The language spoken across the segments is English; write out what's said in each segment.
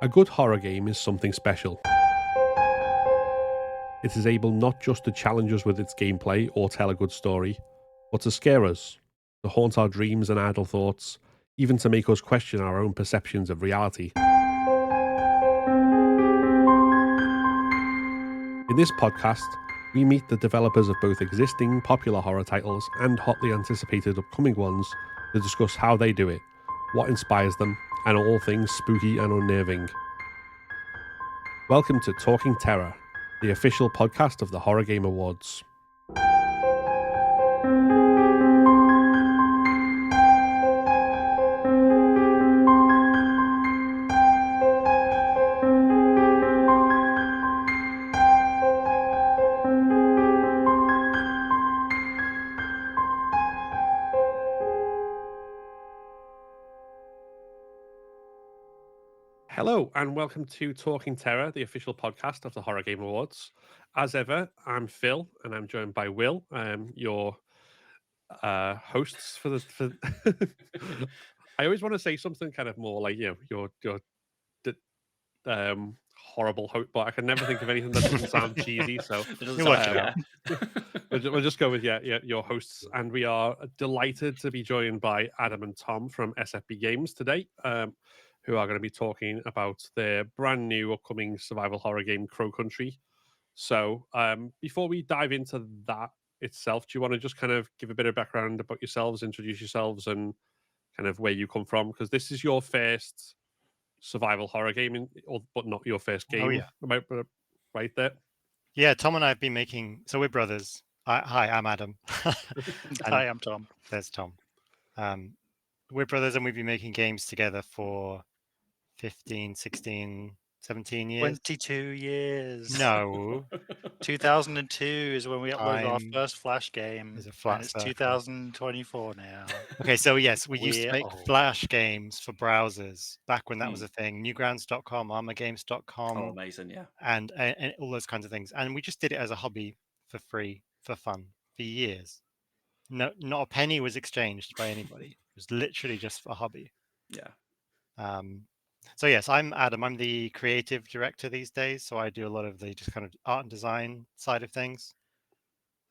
A good horror game is something special. It is able not just to challenge us with its gameplay or tell a good story, but to scare us, to haunt our dreams and idle thoughts, even to make us question our own perceptions of reality. In this podcast, we meet the developers of both existing popular horror titles and hotly anticipated upcoming ones to discuss how they do it, what inspires them, and all things spooky and unnerving. Welcome to Talking Terror, the official podcast of the Horror Game Awards. Hello, and welcome to Talking Terror, the official podcast of the Horror Game Awards. As ever, I'm Phil, and I'm joined by Will, your hosts for the. I always want to say something kind of more like your horrible host, but I can never think of anything that doesn't sound cheesy. So we'll just go with your hosts, and we are delighted to be joined by Adam and Tom from SFB Games today. Who are going to be talking about their brand new upcoming survival horror game, Crow Country. So before we dive into that itself, do you want to just kind of give a bit of background about yourselves, introduce yourselves, and kind of where you come from? Because this is your first survival horror game, but not your first game. Oh, yeah. Right there. Yeah, Tom and I have been making... So we're brothers. Hi, I'm Adam. Hi, I'm Tom. There's Tom. We're brothers, and we've been making games together for 15, 16, 17 years. 22 years. No. 2002 is when we uploaded our Time first Flash game. is a flat and it's circle. 2024 now. Okay, so yes, we used to We're make old. Flash games for browsers back when that was a thing. Newgrounds.com, armorgames.com. Oh, amazing, yeah. And all those kinds of things. And we just did it as a hobby for free, for fun, for years. No, not a penny was exchanged by anybody. It was literally just a hobby. Yeah. So yes, I'm Adam. I'm the creative director these days. So I do a lot of the just kind of art and design side of things.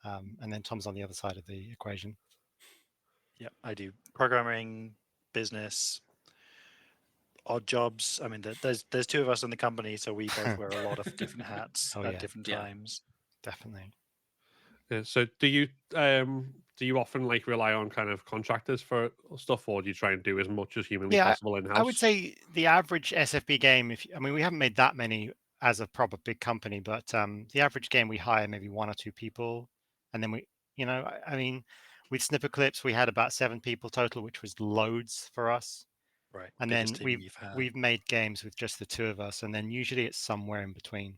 And then Tom's on the other side of the equation. Yeah, I do programming, business, odd jobs. I mean, there's two of us in the company, so we both wear a lot of different hats at different times. Definitely. So do you often like rely on kind of contractors for stuff, or do you try and do as much as humanly possible in-house? I would say the average SFB game, we haven't made that many as a proper big company, but the average game we hire maybe one or two people, and then with Snipper Clips we had about 7 people total, which was loads for us. Right. And then we've made games with just the two of us, and then usually it's somewhere in between.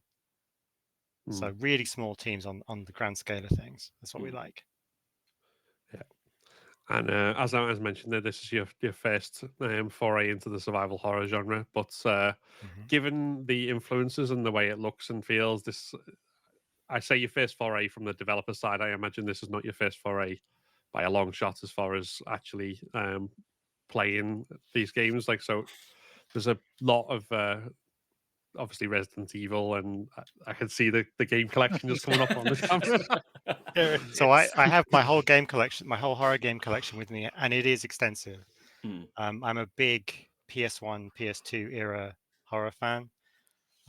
So really small teams on the grand scale of things. That's what we like. Yeah. And as mentioned, this is your first foray into the survival horror genre. But given the influences and the way it looks and feels, I say your first foray from the developer side. I imagine this is not your first foray by a long shot as far as actually playing these games. So there's a lot of obviously Resident Evil, and I can see the game collection just coming up on the camera. So I have my whole game collection, my whole horror game collection with me, and it is extensive. I'm a big PS1, PS2 era horror fan.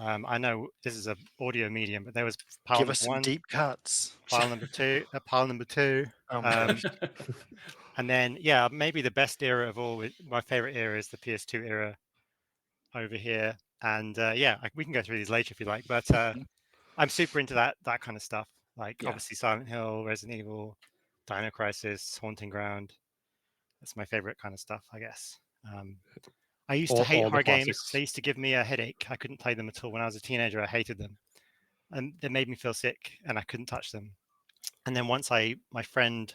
I know this is an audio medium, but there was pile Give number us some one, deep cuts. pile number two. Oh my gosh. And then maybe the best era of all, my favorite era is the PS2 era over here. And we can go through these later if you like, but I'm super into that kind of stuff. Obviously Silent Hill, Resident Evil, Dino Crisis, Haunting Ground. That's my favorite kind of stuff, I guess. I used to hate horror games. They used to give me a headache. I couldn't play them at all. When I was a teenager, I hated them. And they made me feel sick, and I couldn't touch them. And then once my friend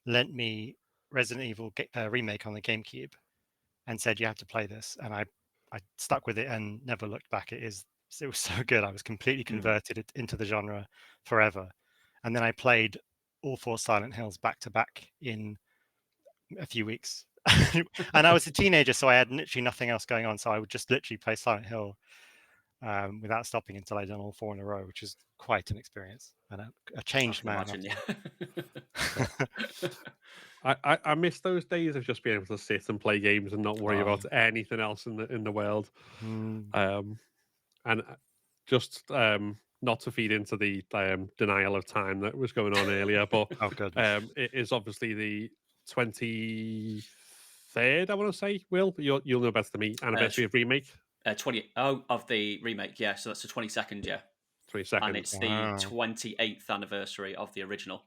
lent me Resident Evil remake on the GameCube and said, you have to play this. And I stuck with it and never looked back. It was so good. I was completely converted into the genre forever. And then I played all 4 Silent Hills back to back in a few weeks. And I was a teenager, so I had literally nothing else going on. So I would just literally play Silent Hill without stopping until I'd done all 4 in a row, which is quite an experience and a changed man. Imagine, I miss those days of just being able to sit and play games and not worry about anything else in the world. And just not to feed into the denial of time that was going on earlier, but it is obviously the 23rd, I want to say. Will, you'll know better than me. Anniversary of remake. 20 of the remake, yeah. So that's the 22nd, yeah. 22nd, and it's the 28th anniversary of the original.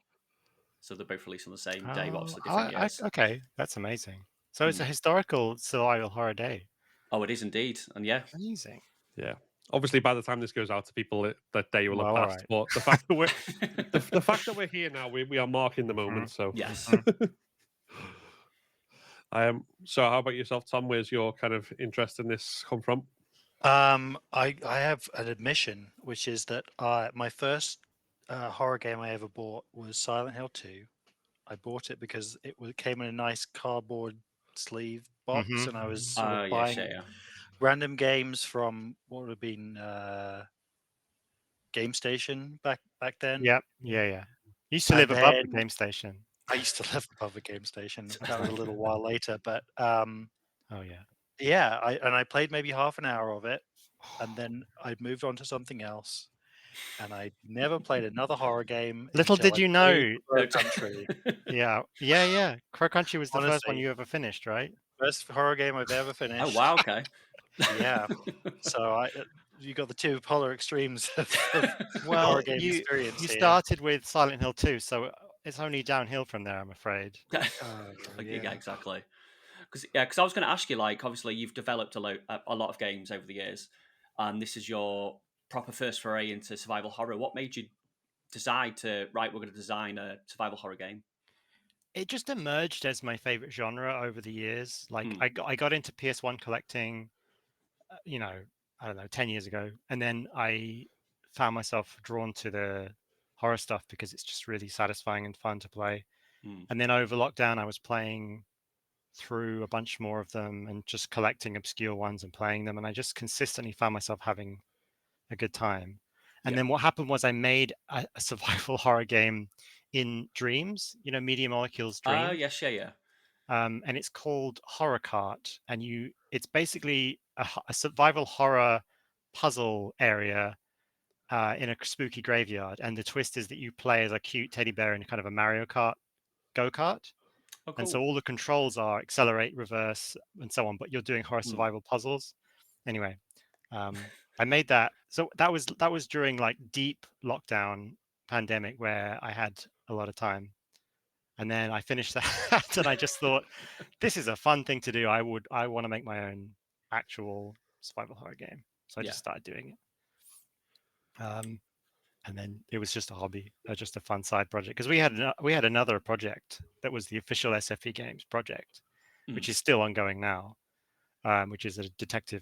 So they're both released on the same day, but obviously different years. Okay, that's amazing. So it's a historical survival horror day. Oh, it is indeed, and yeah, amazing. Yeah. Obviously, by the time this goes out to people, that day will have passed. Right. But the fact that the fact that we're here now, we are marking the moment. So yes. So how about yourself, Tom? Where's your kind of interest in this come from? I have an admission, which is that my first horror game I ever bought was Silent Hill 2. I bought it because it came in a nice cardboard sleeve box, and I was sort of buying random games from what would have been Game Station back then. Yeah. You used to live above the Game Station. I used to live above the Game Station. That was a little while later, but yeah, I played maybe half an hour of it, and then I moved on to something else, and I never played another horror game. Little did you know, Crow Country. yeah. Crow Country was the first one you ever finished, right? First horror game I've ever finished. Oh wow, okay. Yeah. So you got the two polar extremes of horror game experience. You started with Silent Hill 2, so it's only downhill from there, I'm afraid. Yeah, exactly. Because I was going to ask you, like, obviously you've developed a lot of games over the years, and this is your proper first foray into survival horror. What made you decide to we're going to design a survival horror game? It just emerged as my favorite genre over the years. Like I got into PS1 collecting, I don't know, 10 years ago, and then I found myself drawn to the horror stuff because it's just really satisfying and fun to play. And then over lockdown, I was playing through a bunch more of them and just collecting obscure ones and playing them, and I just consistently found myself having a good time. And then what happened was I made a survival horror game in Dreams, Media Molecule's Dreams. Yes, yeah. And it's called Horror Cart, and it's basically a survival horror puzzle area in a spooky graveyard, and the twist is that you play as a cute teddy bear in kind of a Mario Kart go-kart. Oh, cool. And so all the controls are accelerate, reverse, and so on, but you're doing horror survival puzzles. Anyway, I made that. So that was during like deep lockdown pandemic where I had a lot of time. And then I finished that and I just thought, this is a fun thing to do. I want to make my own actual survival horror game. So I just started doing it. And then it was just a hobby, just a fun side project. Because we had another project that was the official SFB Games project, which is still ongoing now, which is a detective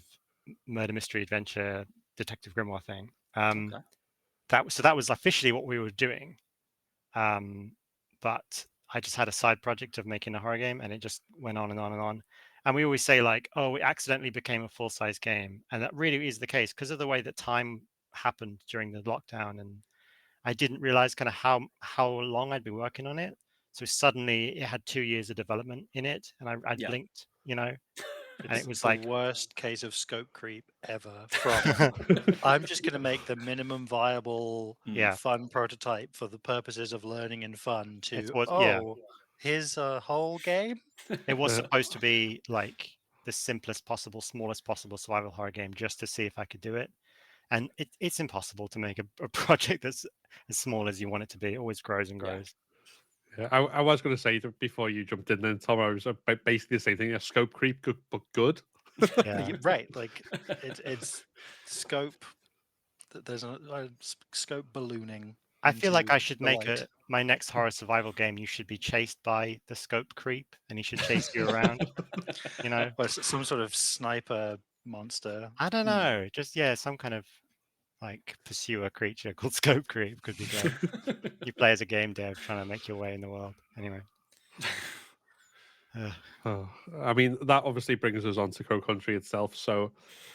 murder mystery adventure detective grimoire thing. That was officially what we were doing. But I just had a side project of making a horror game, and it just went on and on and on. And we always say like, oh, it accidentally became a full-size game. And that really is the case because of the way that time happened during the lockdown. And I didn't realize kind of how long I'd been working on it. So suddenly it had 2 years of development in it. And I blinked, and it was the like worst case of scope creep ever. From I'm just going to make the minimum viable, fun prototype for the purposes of learning and fun. Here's a whole game. It was supposed to be like the simplest possible, smallest possible survival horror game, just to see if I could do it. And it's impossible to make a project that's as small as you want it to be. It always grows and grows. Yeah, I was going to say that before you jumped in then, Tom, I was basically the same thing. A scope creep, good, but good. Yeah. Right. Like it's scope. There's a scope ballooning. I feel like I should make my next horror survival game. You should be chased by the scope creep, and he should chase you around. Well, some sort of sniper monster. I don't know. Just some kind of like pursuer creature called scope creep could be great. You play as a game dev trying to make your way in the world. Anyway. Oh, I mean, that obviously brings us on to Crow Country itself. So,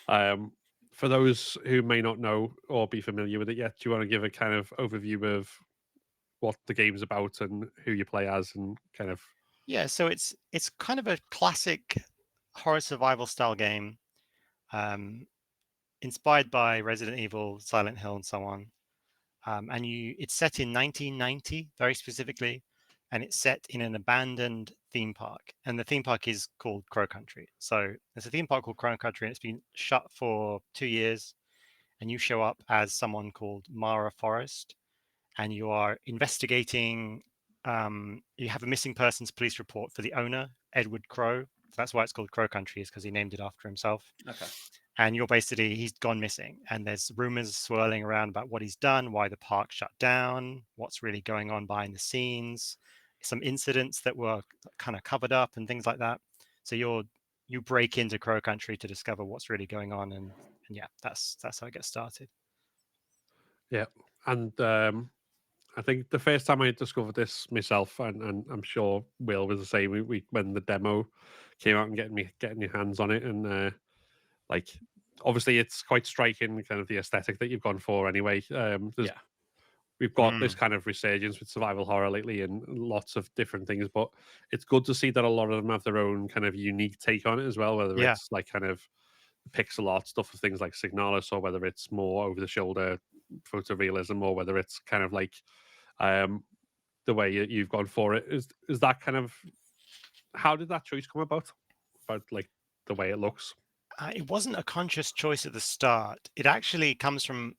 for those who may not know or be familiar with it yet, do you want to give a kind of overview of what the game's about and who you play as, and kind of? Yeah, so it's kind of a classic horror survival style game, inspired by Resident Evil, Silent Hill, and so on. And it's set in 1990, very specifically, and it's set in an abandoned theme park. And the theme park is called Crow Country. So there's a theme park called Crow Country, and it's been shut for 2 years. And you show up as someone called Mara Forrest, and you are investigating. You have a missing persons police report for the owner, Edward Crow. So that's why it's called Crow Country, is because he named it after himself. Okay. And you're basically, he's gone missing, and there's rumors swirling around about what he's done, why the park shut down, what's really going on behind the scenes, some incidents that were kind of covered up and things like that. So you break into Crow Country to discover what's really going on, and yeah, that's how it gets started. Yeah, and I think the first time I discovered this myself, and I'm sure Will was the same. We when the demo came out and getting your hands on it, and like obviously it's quite striking, kind of the aesthetic that you've gone for. Anyway, Yeah. we've got this kind of resurgence with survival horror lately, and lots of different things. But it's good to see that a lot of them have their own kind of unique take on it as well. Whether Yeah. it's like kind of pixel art stuff of things like Signalis, or whether it's more over the shoulder photorealism, or whether it's kind of like the way you've gone for it. Is that kind of, how did that choice come about like the way it looks? It wasn't a conscious choice at the start. It actually comes from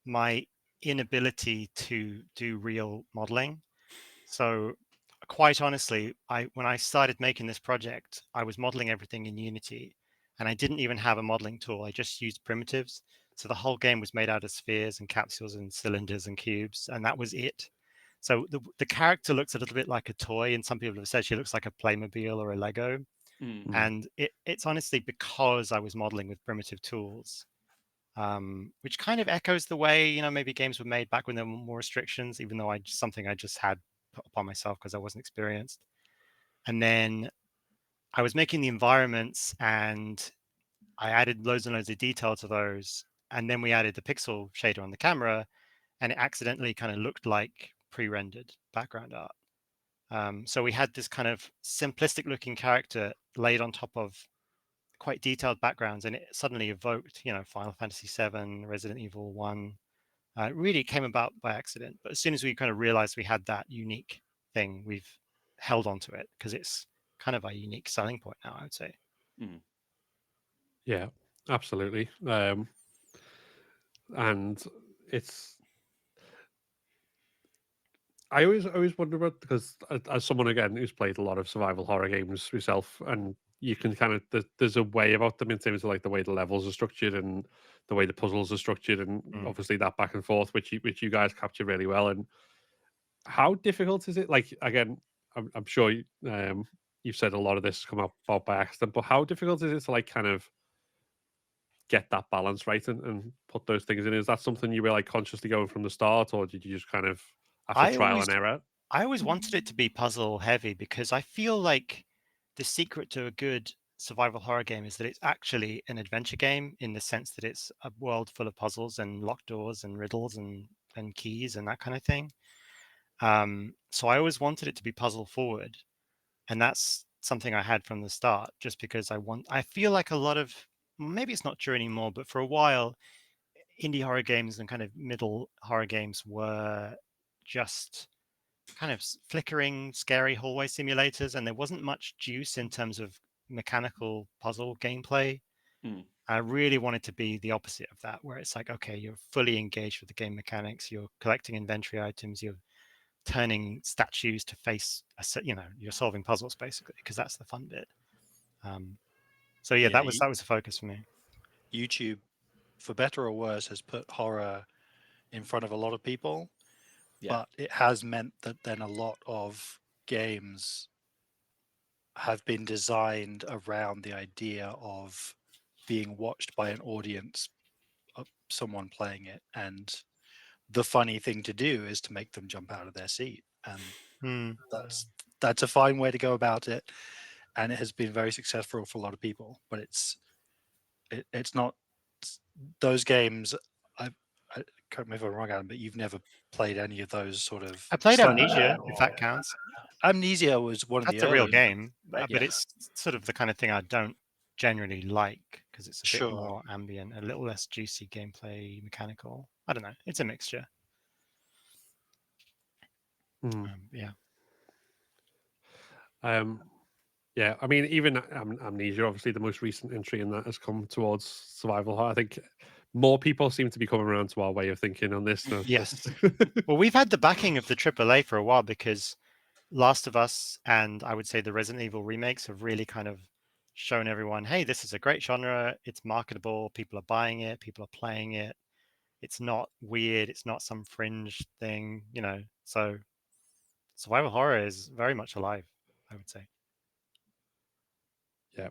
my inability to do real modeling. So quite honestly, when I started making this project, I was modeling everything in Unity, and I didn't even have a modeling tool. I just used primitives. So the whole game was made out of spheres and capsules and cylinders and cubes, and that was it. So the character looks a little bit like a toy, and some people have said she looks like a Playmobil or a Lego. And it's honestly because I was modeling with primitive tools, which kind of echoes the way, maybe games were made back when there were more restrictions, even though something I just had put upon myself because I wasn't experienced. And then I was making the environments, and I added loads and loads of detail to those. And then we added the pixel shader on the camera, and it accidentally kind of looked like pre-rendered background art. So we had this kind of simplistic looking character laid on top of quite detailed backgrounds, and it suddenly evoked, Final Fantasy VII, Resident Evil 1. It really came about by accident. But as soon as we kind of realized we had that unique thing, we've held on to it because it's kind of a unique selling point now, I would say. Yeah, absolutely. And it's, I always wonder about, because as someone again who's played a lot of survival horror games myself, and you can kind of, there's a way about them in terms of like the way the levels are structured and the way the puzzles are structured, and obviously that back and forth, which you guys capture really well. And how difficult is it? Like again, I'm sure you've said a lot of this come up about by accident, but how difficult is it to like kind of get that balance right and put those things in? Is that something you were like consciously going from the start, or did you just kind of after trial and error? I always wanted it to be puzzle heavy, because I feel like the secret to a good survival horror game is that it's actually an adventure game, in the sense that it's a world full of puzzles and locked doors and riddles and keys and that kind of thing. So I always wanted it to be puzzle forward, and that's something I had from the start, just because I feel like a lot of, maybe it's not true anymore, but for a while, indie horror games and kind of middle horror games were just kind of flickering, scary hallway simulators, and there wasn't much juice in terms of mechanical puzzle gameplay. I really wanted to be the opposite of that, where it's like, okay, you're fully engaged with the game mechanics, you're collecting inventory items, you're turning statues to face, you're solving puzzles basically, because that's the fun bit. So yeah, that was the focus for me. YouTube, for better or worse, has put horror in front of a lot of people, but it has meant that then a lot of games have been designed around the idea of being watched by an audience of someone playing it, and the funny thing to do is to make them jump out of their seat, and that's a fine way to go about it. and it has been very successful for a lot of people. But it's not those games. I correct me if I'm wrong, Adam, but you've never played any of those sort of. I played Slender Amnesia, Man if or- that counts. Amnesia was one of That's the a real early game, but but it's sort of the kind of thing I don't generally like because it's a bit Sure. more ambient, a little less juicy gameplay, mechanical. I don't know. It's a mixture. Yeah. Yeah, I mean, even Amnesia, obviously the most recent entry in that has come towards survival horror. I think more people seem to be coming around to our way of thinking on this. Yes. Well, we've had the backing of the AAA for a while because Last of Us and I would say the Resident Evil remakes have really kind of shown everyone, hey, this is a great genre. It's marketable. People are buying it. People are playing it. It's not weird. It's not some fringe thing, you know. So survival horror is very much alive, I would say. Yeah,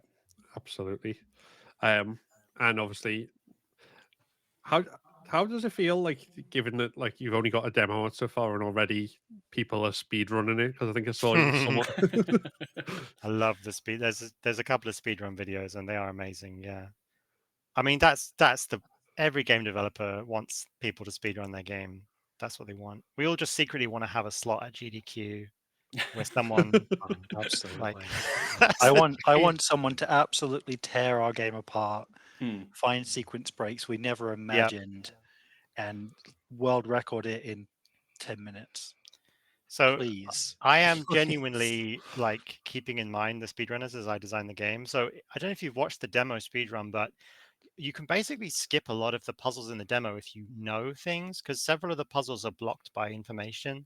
absolutely. And obviously, how does it feel like, given that like you've only got a demo out so far and already people are speed running it? Because I think I saw someone. I love the speed. There's a couple of speedrun videos and they are amazing. Yeah, I mean that's the every game developer wants people to speedrun their game. That's what they want. We all just secretly want to have a slot at GDQ where someone Absolutely. like I want someone to absolutely tear our game apart, Hmm. find sequence breaks we never imagined, and world record it in 10 minutes. So Please. I am genuinely like keeping in mind the speedrunners as I design the game. So I don't know if you've watched the demo speedrun, but you can basically skip a lot of the puzzles in the demo if you know things, because several of the puzzles are blocked by information.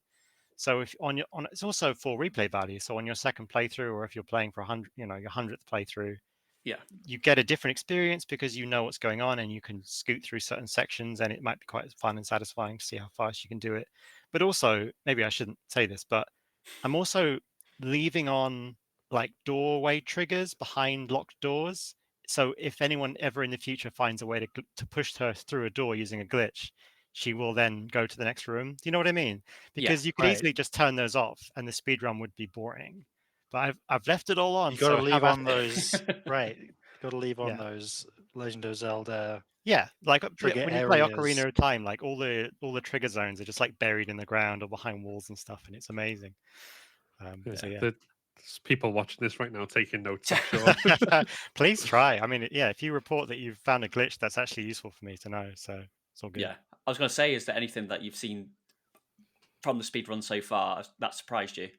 So if it's also for replay value. So on your second playthrough, or if you're playing for your 100th playthrough, Yeah. you get a different experience because you know what's going on and you can scoot through certain sections, and it might be quite fun and satisfying to see how fast you can do it. But also, maybe I shouldn't say this, but I'm also leaving on like doorway triggers behind locked doors. So if anyone ever in the future finds a way to push her through a door using a glitch, she will then go to the next room. Do you know what I mean? Because you could Right. easily just turn those off and the speed run would be boring. But I've left it all on. You got to so leave have on at- those, right? You got to leave on Yeah. those Legend of Zelda. Yeah, like Trigger when you play areas. Ocarina of Time, like all the trigger zones are just like buried in the ground or behind walls and stuff, and it's amazing. So yeah, There's people watching this right now taking notes, I'm sure. please try. I mean, yeah, if you report that you've found a glitch, that's actually useful for me to know. So it's all good. Yeah. I was going to say, is there anything that you've seen from the speedrun so far that surprised you?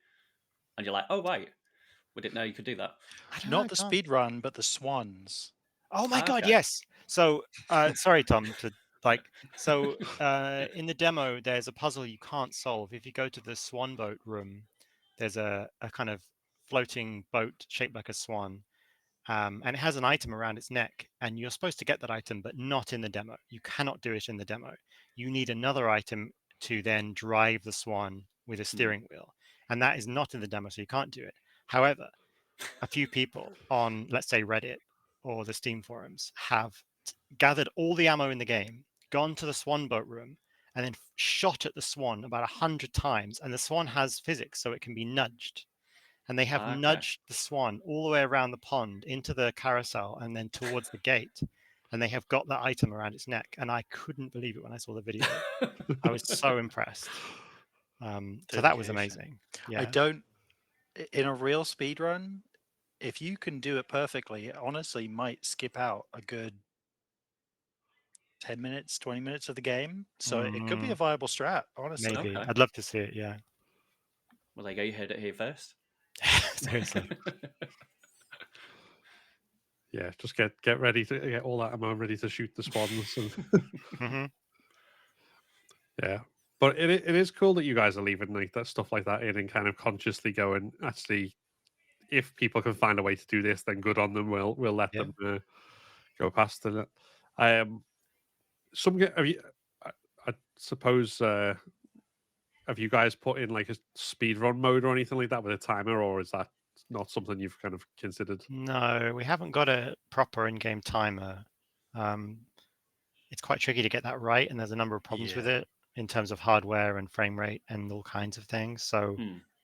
And you're like, oh, wait, we didn't know you could do that. Not the speed run, but the swans. Oh my God, Okay. yes. So sorry, Tom, to like, so in the demo, there's a puzzle you can't solve. If you go to the swan boat room, there's a kind of floating boat shaped like a swan. And it has an item around its neck, and you're supposed to get that item, but not in the demo. You cannot do it in the demo. You need another item to then drive the swan with a steering wheel, and that is not in the demo, so you can't do it. However, a few people on, let's say, Reddit or the Steam forums have gathered all the ammo in the game, gone to the swan boat room, and then shot at the swan about 100 times, and the swan has physics, so it can be nudged. And they have nudged the swan all the way around the pond into the carousel and then towards the gate. And they have got that item around its neck. And I couldn't believe it when I saw the video. I was so impressed. So that was amazing. Yeah. I don't, in a real speed run, if you can do it perfectly, it honestly might skip out a good 10 minutes, 20 minutes of the game. So it could be a viable strat, honestly. Maybe. Okay. I'd love to see it. Yeah. Well, there you go. You heard it here first. Seriously. Yeah, just get ready to get all that ammo ready to shoot the swans. And yeah, but it is cool that you guys are leaving like that stuff like that in and kind of consciously going, actually, if people can find a way to do this, then good on them. We'll let them go past it. Have you? I suppose. Have you guys put in like a speed run mode or anything like that with a timer, or is that not something you've kind of considered? No, we haven't got a proper in-game timer. It's quite tricky to get that right, and there's a number of problems with it in terms of hardware and frame rate and all kinds of things. So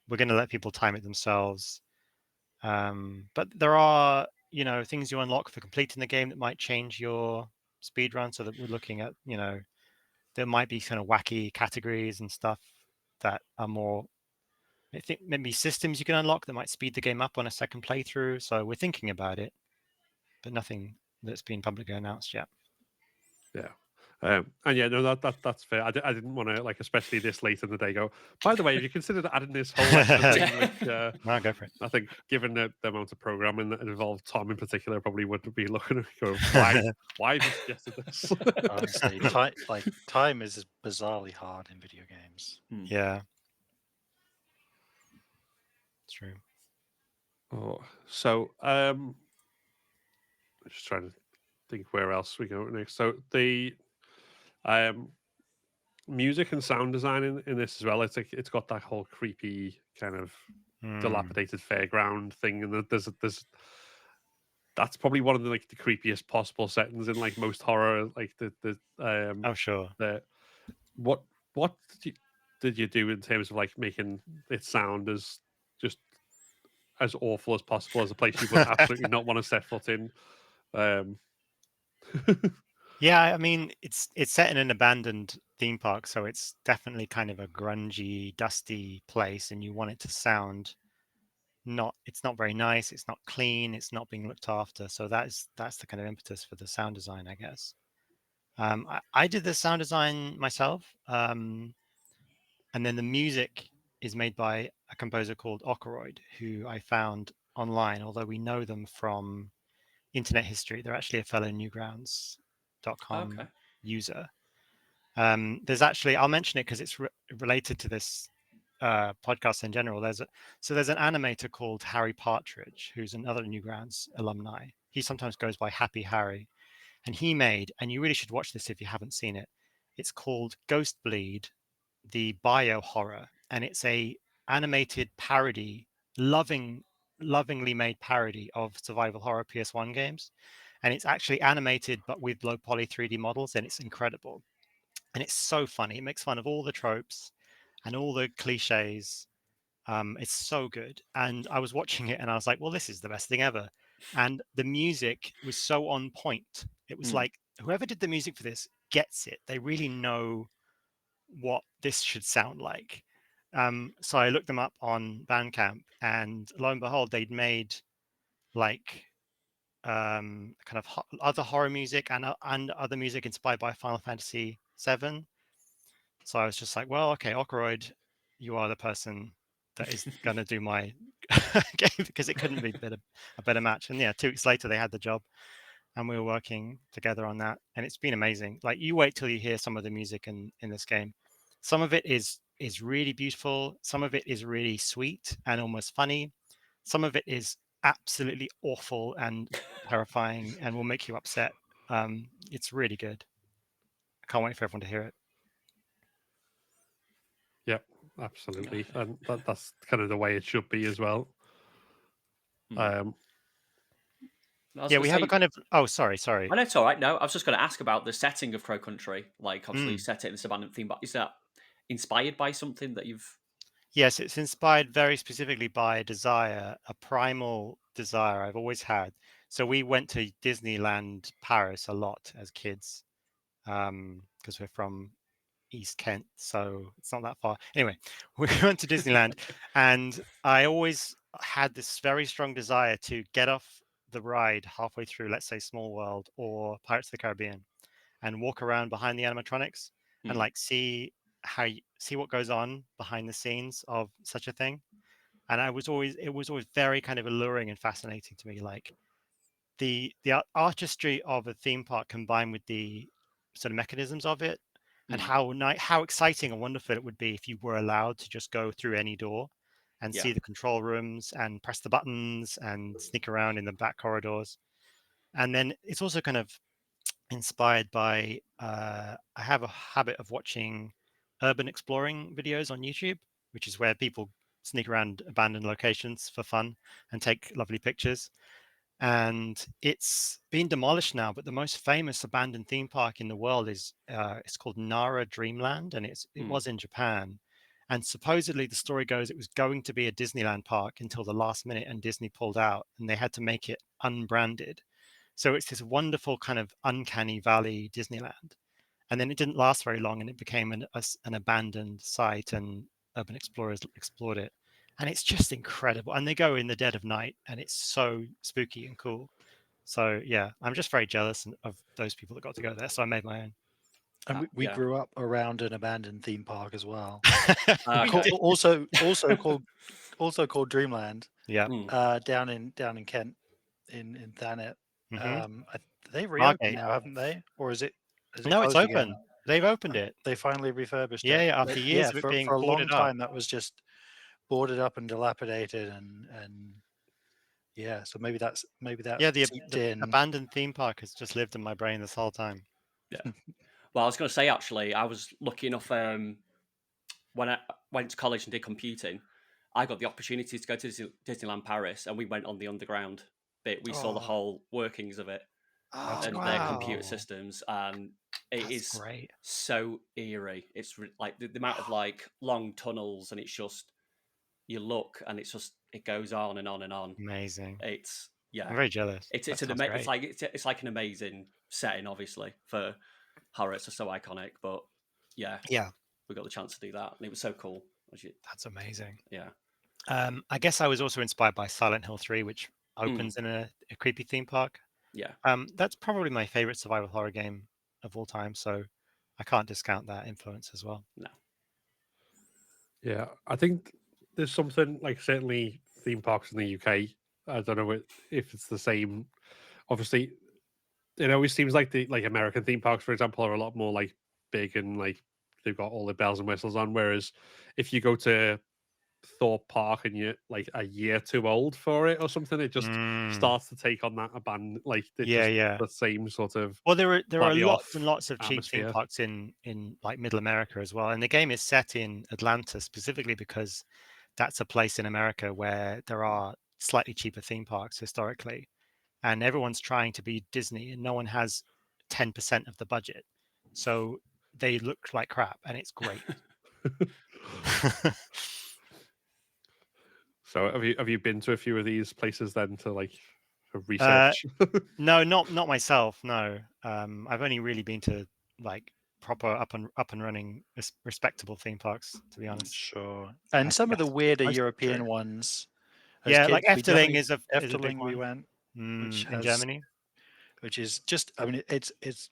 we're going to let people time it themselves. But there are, things you unlock for completing the game that might change your speed run. So that we're looking at, there might be kind of wacky categories and stuff that are more, I think maybe systems you can unlock that might speed the game up on a second playthrough. So we're thinking about it, but nothing that's been publicly announced yet. Yeah. And yeah, no, that's fair. I didn't want to, like, especially this late in the day, go, by the way, have you considered adding this whole extra thing? Which, No, go for it. I think, given the amount of programming that involved Tom in particular, probably would be looking at go, why have you suggested this? Honestly, time is bizarrely hard in video games. Yeah. It's true. Oh, so I'm just trying to think where else we go next. So the music and sound design in this as well. It's like it's got that whole creepy kind of dilapidated fairground thing, and there's that's probably one of the like the creepiest possible settings in like most horror. Like Oh, sure. What did you do in terms of like making it sound as just as awful as possible, as a place you would absolutely not want to set foot in? Yeah, I mean, it's set in an abandoned theme park, so it's definitely kind of a grungy, dusty place, and you want it to sound it's not very nice, it's not clean, it's not being looked after. So that's the kind of impetus for the sound design, I guess. I did the sound design myself, and then the music is made by a composer called Okoroid, who I found online, although we know them from internet history. They're actually a fellow Newgrounds.com user. There's actually, I'll mention it because it's related to this podcast in general. There's an animator called Harry Partridge, who's another Newgrounds alumni. He sometimes goes by Happy Harry, and he made, and you really should watch this if you haven't seen it. It's called Ghost Bleed, the bio horror, and it's a animated parody, lovingly made parody of survival horror PS1 games. And it's actually animated but with low poly 3D models, and it's incredible. And it's so funny. It makes fun of all the tropes and all the cliches. It's so good. And I was watching it and I was like, well, this is the best thing ever. And the music was so on point. It was like whoever did the music for this gets it. They really know what this should sound like. So I looked them up on Bandcamp, and lo and behold, they'd made like kind of other horror music and other music inspired by Final Fantasy VII. So I was just like, well, okay, Okoroid, you are the person that is going to do my game, because it couldn't be a better match. And yeah, 2 weeks later, they had the job, and we were working together on that. And it's been amazing. Like, you wait till you hear some of the music in this game. Some of it is really beautiful. Some of it is really sweet and almost funny. Some of it is absolutely awful and terrifying and will make you upset. It's really good. I can't wait for everyone to hear it. Yep, absolutely, and that's kind of the way it should be as well. Yeah, we have a kind of. Oh, sorry. Oh, no, it's all right. No, I was just going to ask about the setting of Crow Country. Like, obviously, you set it in this abandoned theme, but is that inspired by something that you've? Yes, it's inspired very specifically by a primal desire I've always had. So we went to Disneyland Paris a lot as kids, because we're from East Kent, so it's not that far. Anyway, we went to Disneyland, and I always had this very strong desire to get off the ride halfway through, let's say Small World or Pirates of the Caribbean, and walk around behind the animatronics and like see what goes on behind the scenes of such a thing. And it was always very kind of alluring and fascinating to me, like the artistry of a theme park combined with the sort of mechanisms of it, and how exciting and wonderful it would be if you were allowed to just go through any door and see the control rooms and press the buttons and sneak around in the back corridors. And then it's also kind of inspired by I have a habit of watching urban exploring videos on YouTube, which is where people sneak around abandoned locations for fun and take lovely pictures. And it's been demolished now, but the most famous abandoned theme park in the world is it's called Nara Dreamland, and it was in Japan. And supposedly the story goes it was going to be a Disneyland park until the last minute, and Disney pulled out, and they had to make it unbranded. So it's this wonderful kind of uncanny valley Disneyland. And then it didn't last very long, and it became an abandoned site, and urban explorers explored it. And it's just incredible. And they go in the dead of night, and it's so spooky and cool. So yeah, I'm just very jealous of those people that got to go there. So I made my own. And we Yeah. grew up around an abandoned theme park as well. Okay. Also called Dreamland. Yeah. Down in Kent, in Thanet. Mm-hmm. They reopened Margate. now, haven't they? Or is it No, it's closed open. again? They've opened it. They finally refurbished Yeah, it. yeah. After But years of it being for a long boarded up. time, that was just boarded up and dilapidated, and yeah. So maybe that Yeah, the seeped in. abandoned theme park has just lived in my brain this whole time. Yeah. Well, I was going to say, actually, I was lucky enough when I went to college and did computing, I got the opportunity to go to Disneyland Paris, and we went on the underground bit. We saw the whole workings of it and their computer systems, and it is great. so eerie. It's like the amount of like long tunnels, and it's just you look, and it's just it goes on and on and on. Amazing. It's I'm very jealous. It's like an amazing setting, obviously, for horror. It's just so iconic, but yeah, we got the chance to do that, and it was so cool. That's amazing. Yeah. I guess I was also inspired by Silent Hill 3, which opens in a creepy theme park. Yeah. That's probably my favorite survival horror game of all time, so I can't discount that influence as well. No. Yeah, I think there's something like certainly theme parks in the UK. I don't know if it's the same. Obviously, it always seems like the American theme parks, for example, are a lot more like big and like they've got all the bells and whistles on. Whereas if you go to Thorpe Park and you're like a year too old for it or something, it just starts to take on that abandon the same sort of. Well, there are lots and lots of cheap atmosphere. theme parks in like Middle America as well, and the game is set in Atlanta specifically because that's a place in America where there are slightly cheaper theme parks historically, and everyone's trying to be Disney, and no one has 10% of the budget, so they look like crap, and it's great. So have you been to a few of these places then to like research? No, not myself. No, I've only really been to like proper up and running respectable theme parks, to be honest. Sure. And some of the weirder European ones. Yeah, like Efteling is a Efteling. We went in Germany, which is just. I mean, it's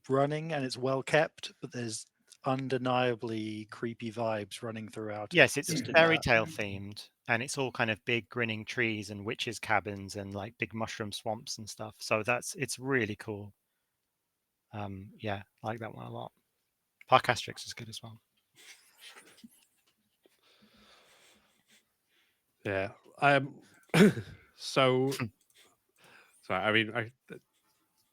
running and it's well kept, but there's undeniably creepy vibes running throughout. Yes, it's fairy tale themed, and it's all kind of big grinning trees and witches' cabins and like big mushroom swamps and stuff. So it's really cool. Yeah, I like that one a lot. Park Asterix is good as well. Yeah. So I mean,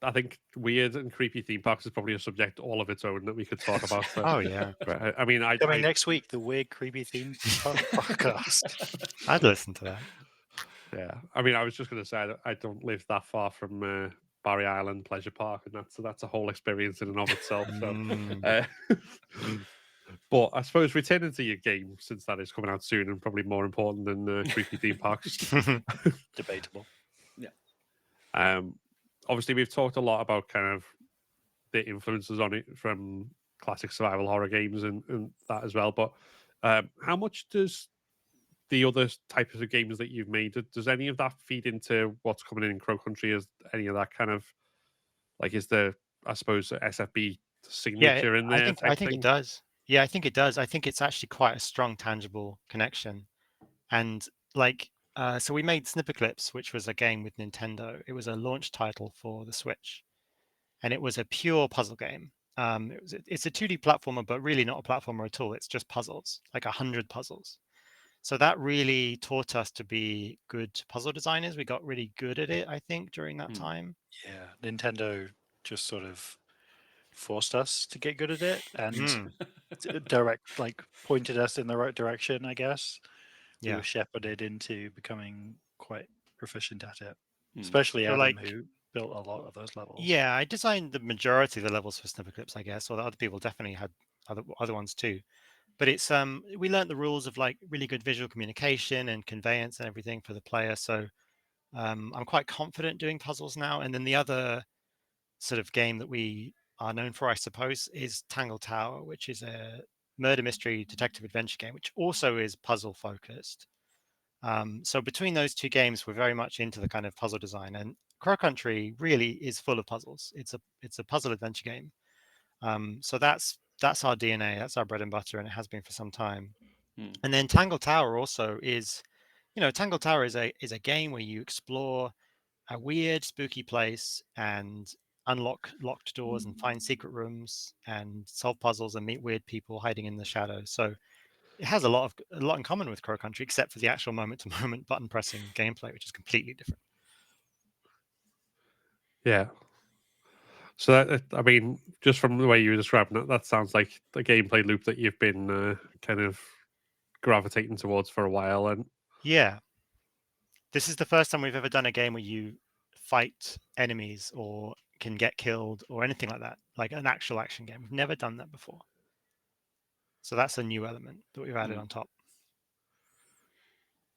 I think weird and creepy theme parks is probably a subject all of its own that we could talk about. Oh yeah. Right. I mean, coming next week, the weird creepy theme park podcast. I'd listen to that. Yeah. I mean, I was just going to say that I don't live that far from Barry Island Pleasure Park, and that's a whole experience in and of itself. So, but I suppose returning to your game, since that is coming out soon and probably more important than creepy theme parks. Debatable. Yeah. Obviously, we've talked a lot about kind of the influences on it from classic survival horror games and that as well. But how much does the other types of games that you've made, does any of that feed into what's coming in Crow Country? Is any of that kind of like, is there, I suppose, SFB signature in there? I think it does. Yeah, I think it does. I think it's actually quite a strong, tangible connection. And like, so we made Snipper Clips, which was a game with Nintendo. It was a launch title for the Switch, and it was a pure puzzle game. It's a 2D platformer, but really not a platformer at all. It's just puzzles, like 100 puzzles. So that really taught us to be good puzzle designers. We got really good at it, I think, during that time. Yeah, Nintendo just sort of forced us to get good at it and pointed us in the right direction, I guess. We were shepherded into becoming quite proficient at it, especially Adam, who built a lot of those levels. Yeah, I designed the majority of the levels for Snipper Clips, I guess, although other people definitely had other ones too. But it's we learned the rules of like really good visual communication and conveyance and everything for the player. So I'm quite confident doing puzzles now. And then the other sort of game that we are known for, I suppose, is Tangle Tower, which is a murder mystery detective adventure game, which also is puzzle focused. So between those two games, we're very much into the kind of puzzle design. And Crow Country really is full of puzzles. It's a puzzle adventure game. So that's our DNA. That's our bread and butter, and it has been for some time. And then Tangle Tower also is, Tangle Tower is a game where you explore a weird, spooky place and unlock locked doors and find secret rooms and solve puzzles and meet weird people hiding in the shadows. So it has a lot in common with Crow Country, except for the actual moment-to-moment button pressing gameplay, which is completely different. Yeah. So I mean, just from the way you were describing it, that sounds like the gameplay loop that you've been kind of gravitating towards for a while. And yeah, this is the first time we've ever done a game where you fight enemies or can get killed or anything like that, like an actual action game. We've never done that before. So that's a new element that we've added on top.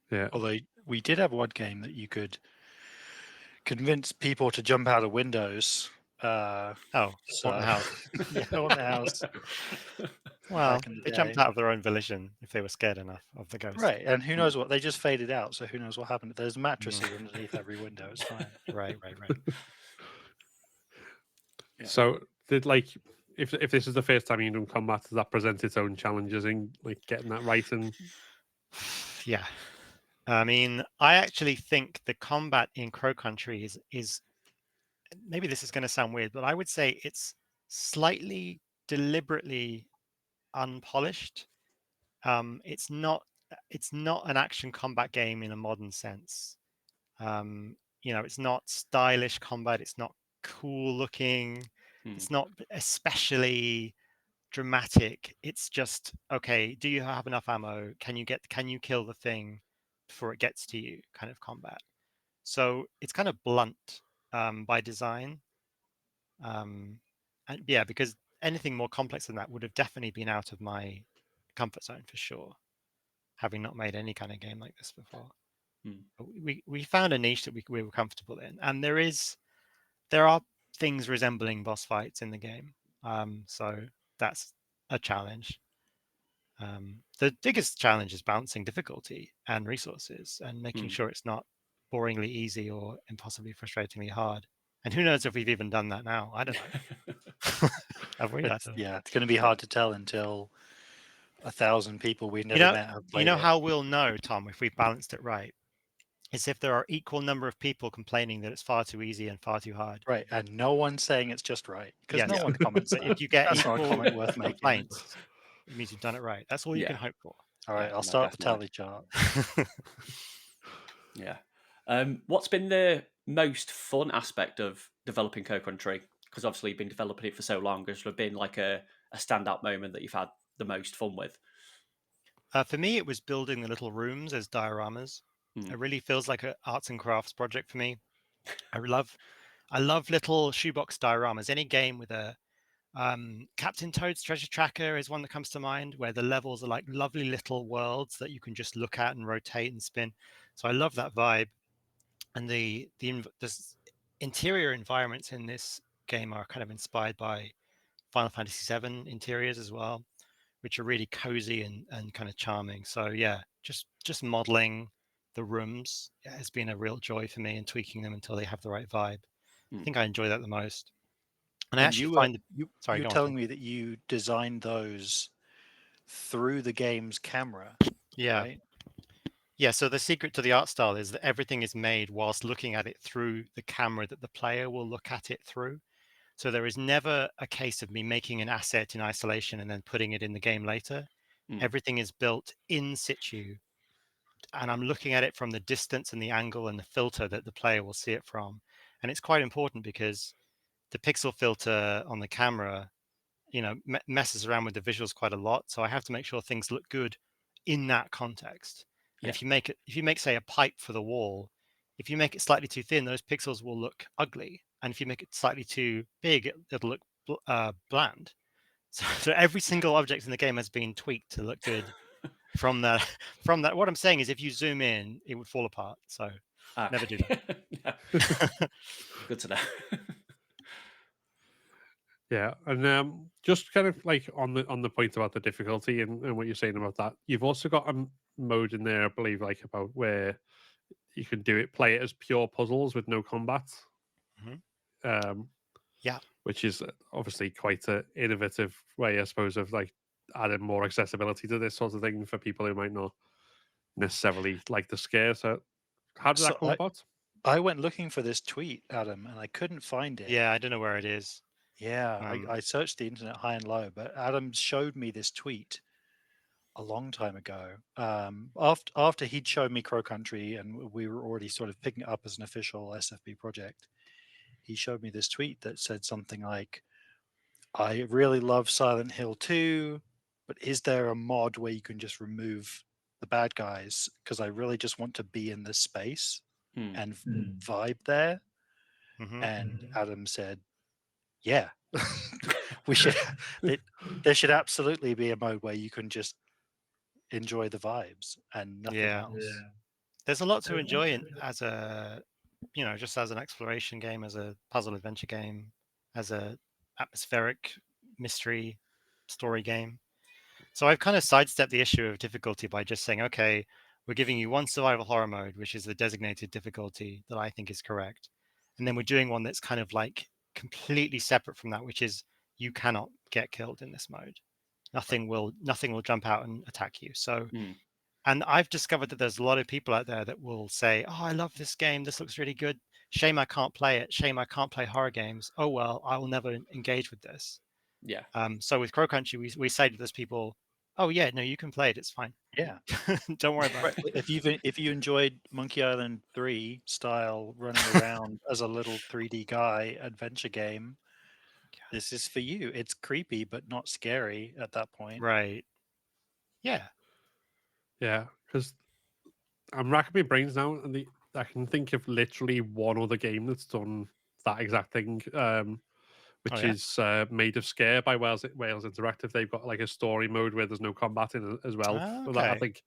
Yeah. Although we did have one game that you could convince people to jump out of windows. Haunted House. Yeah, Haunted House. Well, in the they jumped day. out of their own volition if they were scared enough of the ghost. Right, and who knows what? They just faded out, so who knows what happened? There's mattresses underneath every window. It's fine. Right. Yeah. So did if this is the first time you've done combat, does that present its own challenges in like getting that right? And yeah, I mean, I actually think the combat in Crow Country is maybe this is going to sound weird, but I would say it's slightly deliberately unpolished. It's not an action combat game in a modern sense. It's not stylish combat. It's not cool looking. It's not especially dramatic. It's just, okay, do you have enough ammo? Can you kill the thing before it gets to you kind of combat. So it's kind of blunt by design. And yeah, because anything more complex than that would have definitely been out of my comfort zone for sure, having not made any kind of game like this before. But we found a niche that we were comfortable in, and there are things resembling boss fights in the game. So that's a challenge. The biggest challenge is balancing difficulty and resources and making sure it's not boringly easy or impossibly frustratingly hard. And who knows if we've even done that now? I don't know. Have we? It's going to be hard to tell until 1,000 people we've never met have played You know it. how we'll know, Tom, if we've balanced it right? Is if there are equal number of people complaining that it's far too easy and far too hard. Right, and no one's saying it's just right, because Yes. no one comments that. If you get That's not a equal comment worth making. complaints, it means you've done it right. That's all you can hope for. All right, Yeah, I'll no, start the definitely. tally chart. Yeah. What's been the most fun aspect of developing Crow Country? Because obviously you've been developing it for so long. Has there been like a standout moment that you've had the most fun with? For me, it was building the little rooms as dioramas. It really feels like an arts and crafts project for me. I love little shoebox dioramas. Any game with a Captain Toad's Treasure Tracker is one that comes to mind, where the levels are like lovely little worlds that you can just look at and rotate and spin. So I love that vibe. And the interior environments in this game are kind of inspired by Final Fantasy VII interiors as well, which are really cozy and kind of charming. So yeah, just modeling the rooms has been a real joy for me, and tweaking them until they have the right vibe. I think I enjoy that the most. And I actually find you sorry, were telling me that you designed those through the game's camera. Yeah. Right? Yeah, so the secret to the art style is that everything is made whilst looking at it through the camera that the player will look at it through. So there is never a case of me making an asset in isolation and then putting it in the game later. Everything is built in situ, and I'm looking at it from the distance and the angle and the filter that the player will see it from. And it's quite important because the pixel filter on the camera, messes around with the visuals quite a lot. So I have to make sure things look good in that context. And if you make, say, a pipe for the wall, if you make it slightly too thin, those pixels will look ugly. And if you make it slightly too big, it'll look bland. So every single object in the game has been tweaked to look good from that. What I'm saying is, if you zoom in, it would fall apart. So never do that. No. Good to know. Yeah, and just kind of like on the point about the difficulty and what you're saying about that, you've also got a mode in there, I believe, like about where you can play it as pure puzzles with no combat. Yeah. Which is obviously quite an innovative way, I suppose, of like adding more accessibility to this sort of thing for people who might not necessarily like the scare. So, how did that come about? I went looking for this tweet, Adam, and I couldn't find it. Yeah, I don't know where it is. Yeah, I searched the internet high and low, but Adam showed me this tweet a long time ago. After he'd shown me Crow Country and we were already sort of picking it up as an official SFB project, he showed me this tweet that said something like, I really love Silent Hill 2, but is there a mod where you can just remove the bad guys? Because I really just want to be in this space and vibe there. And Adam said, yeah, we should. There should absolutely be a mode where you can just enjoy the vibes and nothing else. Yeah. There's a lot to enjoy as a, just as an exploration game, as a puzzle adventure game, as a atmospheric mystery story game. So I've kind of sidestepped the issue of difficulty by just saying, okay, we're giving you one survival horror mode, which is the designated difficulty that I think is correct. And then we're doing one that's kind of like completely separate from that, which is you cannot get killed in this mode. Nothing will jump out and attack you. So, and I've discovered that there's a lot of people out there that will say, oh, I love this game. This looks really good. Shame I can't play it. Shame I can't play horror games. Oh, well, I will never engage with this. Yeah. So with Crow Country, we say to those people, oh yeah, no, you can play it. It's fine. Yeah. Don't worry about it. If you enjoyed Monkey Island 3 style running around as a little 3D guy adventure game, this is for you. It's creepy, but not scary at that point. Right. Yeah. Yeah, because I'm racking my brains now, and I can think of literally one other game that's done that exact thing, which is Made of Scare by Wales Interactive. They've got like a story mode where there's no combat in it as well. Okay. For that, I think.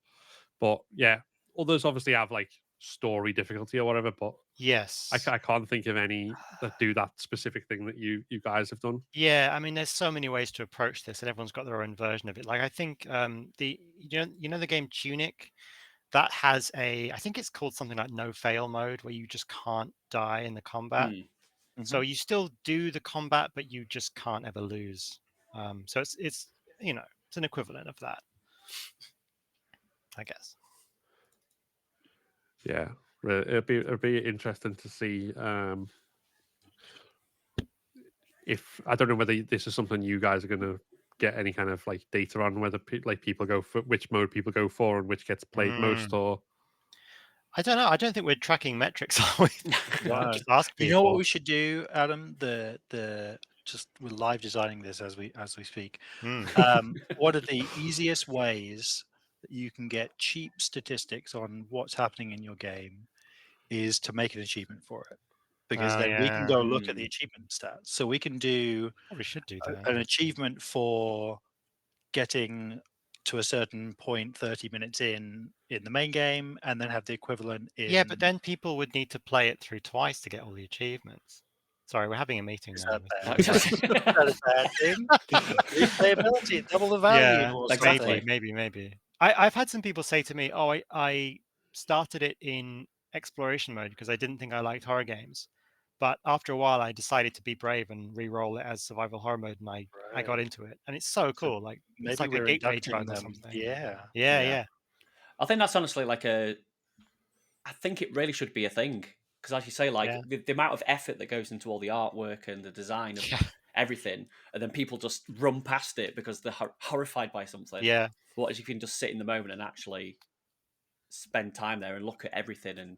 But yeah, others obviously have like story difficulty or whatever. But yes, I can't think of any that do that specific thing that you guys have done. Yeah, I mean, there's so many ways to approach this, and everyone's got their own version of it. Like I think the the game Tunic, that has I think it's called something like no fail mode, where you just can't die in the combat. So you still do the combat, but you just can't ever lose. So it's it's an equivalent of that, I guess. Yeah, it'd be interesting to see if, I don't know whether this is something you guys are going to get any kind of like data on, whether people go for which mode people go for and which gets played most, or I don't know. I don't think we're tracking metrics, are we? Just ask people. You know what we should do, Adam? Just we're live designing this as we speak. What are the easiest ways that you can get cheap statistics on what's happening in your game is to make an achievement for it, because then we can go look at the achievement stats. So we can do probably should do that. An achievement for getting to a certain point 30 minutes in the main game, and then have the equivalent in... Yeah, but then people would need to play it through twice to get all the achievements. Sorry, we're having a meeting now. Is that a bad thing? Replayability, double the value. Yeah, maybe. I've had some people say to me, oh, I started it in exploration mode because I didn't think I liked horror games. But after a while, I decided to be brave and re-roll it as survival horror mode, and I got into it, and it's so cool. Like it's like a gateway drug or something. Yeah. I think that's honestly like I think it really should be a thing, because as you say, like the amount of effort that goes into all the artwork and the design of everything, and then people just run past it because they're horrified by something. Yeah. What if you can just sit in the moment and actually spend time there and look at everything? And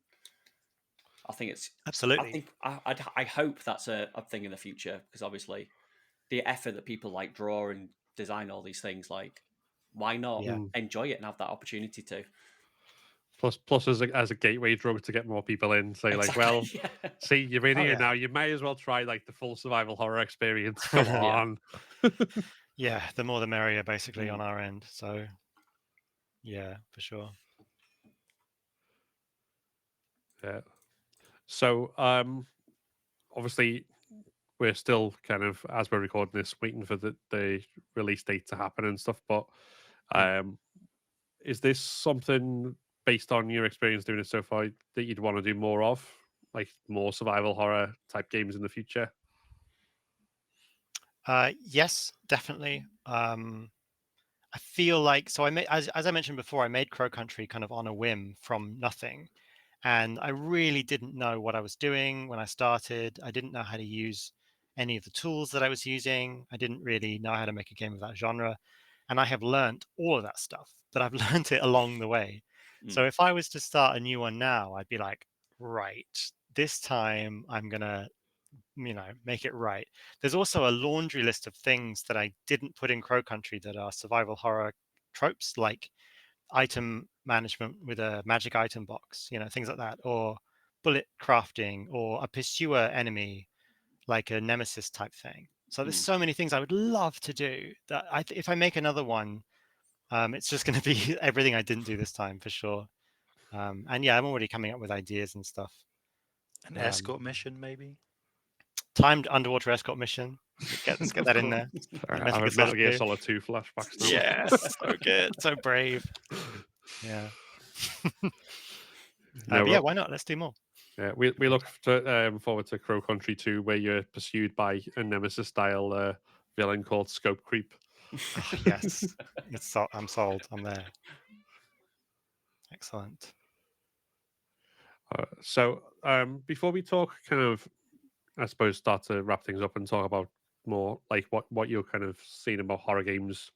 I think it's absolutely. I hope that's a thing in the future, because obviously the effort that people like draw and design all these things, like why not enjoy it and have that opportunity to? Plus as a gateway drug to get more people in. Say like, well, see, you're in here now. You may as well try like the full survival horror experience. Come on. Yeah, the more the merrier, basically, Mm. on our end. So, yeah, for sure. Yeah. So, obviously, we're still kind of, as we're recording this, waiting for the release date to happen and stuff. But is this something based on your experience doing it so far that you'd want to do more of, like more survival horror type games in the future? Yes, definitely. I feel like, so I made, as I mentioned before, I made Crow Country kind of on a whim from nothing. And I really didn't know what I was doing when I started. I didn't know how to use any of the tools that I was using. I didn't really know how to make a game of that genre. And I have learned all of that stuff, but I've learned it along the way. So if I was to start a new one now, I'd be like, right, this time I'm going to, make it right. There's also a laundry list of things that I didn't put in Crow Country that are survival horror tropes, like item management with a magic item box, things like that, or bullet crafting, or a pursuer enemy, like a nemesis type thing. So there's so many things I would love to do that if I make another one, it's just going to be everything I didn't do this time for sure. And yeah, I'm already coming up with ideas and stuff. An escort mission, maybe. Timed underwater escort mission. Let's get that in there. Sorry, Metal Gear Metal Solid Gear 2. Solid 2 flashbacks now. Yes, so good, so brave. Yeah. No, But yeah, why not? Let's do more. Yeah, we look forward to Crow Country 2, where you're pursued by a Nemesis style villain called Scope Creep. Oh, yes, I'm sold. I'm there. Excellent. So before we talk, kind of, I suppose, start to wrap things up and talk about more like what you're kind of seeing about horror games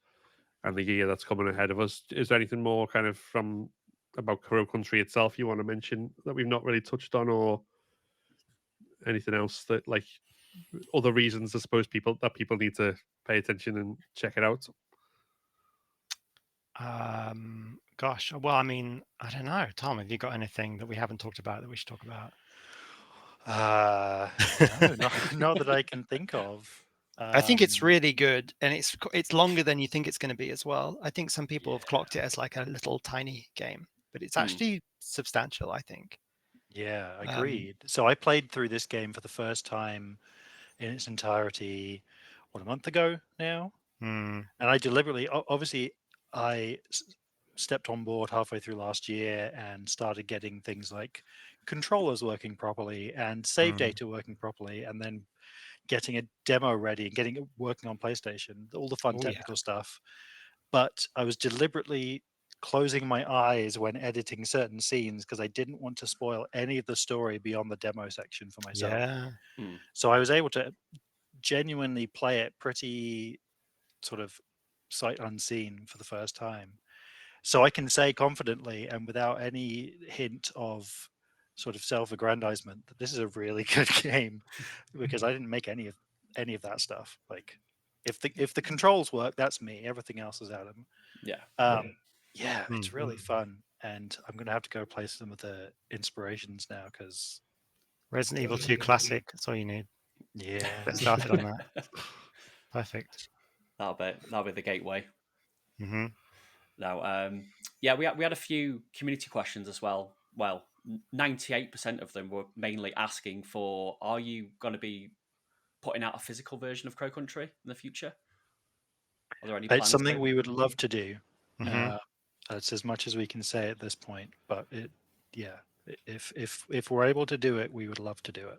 and the year that's coming ahead of us. Is there anything more kind of about Crow Country itself you want to mention that we've not really touched on, or anything else that, like, other reasons I suppose people need to pay attention and check it out? Gosh, well, I mean, I don't know. Tom, have you got anything that we haven't talked about that we should talk about? No, not that I can think of. I think it's really good, and it's longer than you think it's going to be as well. I think some people have clocked it as like a little tiny game, but it's actually substantial, I think. Yeah, agreed. So I played through this game for the first time in its entirety, a month ago now? Hmm. And I deliberately, obviously, I stepped on board halfway through last year and started getting things like controllers working properly and save data working properly, and then getting a demo ready and getting it working on PlayStation, all the fun Oh, yeah. technical stuff. But I was deliberately closing my eyes when editing certain scenes because I didn't want to spoil any of the story beyond the demo section for myself. Yeah. So I was able to genuinely play it pretty sort of sight unseen for the first time. So I can say confidently and without any hint of sort of self-aggrandizement that this is a really good game, because I didn't make any of that stuff. Like if the controls work, that's me. Everything else is Adam. Yeah, it's really fun, and I'm gonna have to go play some of the inspirations now because Resident Evil 2 Classic. That's all you need. yeah, Get started on that. Perfect. That'll be the gateway. Mm-hmm. Now, yeah, we had a few community questions as well. Well, 98% of them were mainly asking for: are you going to be putting out a physical version of Crow Country in the future? Are there any plans? it's something we would love to do. Mm-hmm. That's as much as we can say at this point. But if we're able to do it, we would love to do it.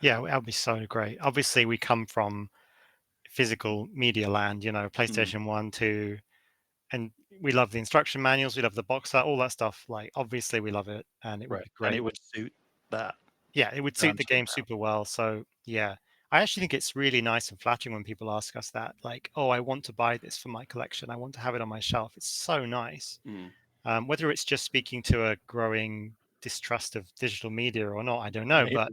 Yeah, that would be so great. Obviously, we come from physical media land, PlayStation 1, 2, and we love the instruction manuals, we love the box art, all that stuff. Like, obviously, we love it, and it would be great. And it would suit that. Yeah, it would suit the game super well. So, yeah, I actually think it's really nice and flattering when people ask us that, like, oh, I want to buy this for my collection. I want to have it on my shelf. It's so nice. Whether it's just speaking to a growing distrust of digital media or not, I don't know. Maybe. But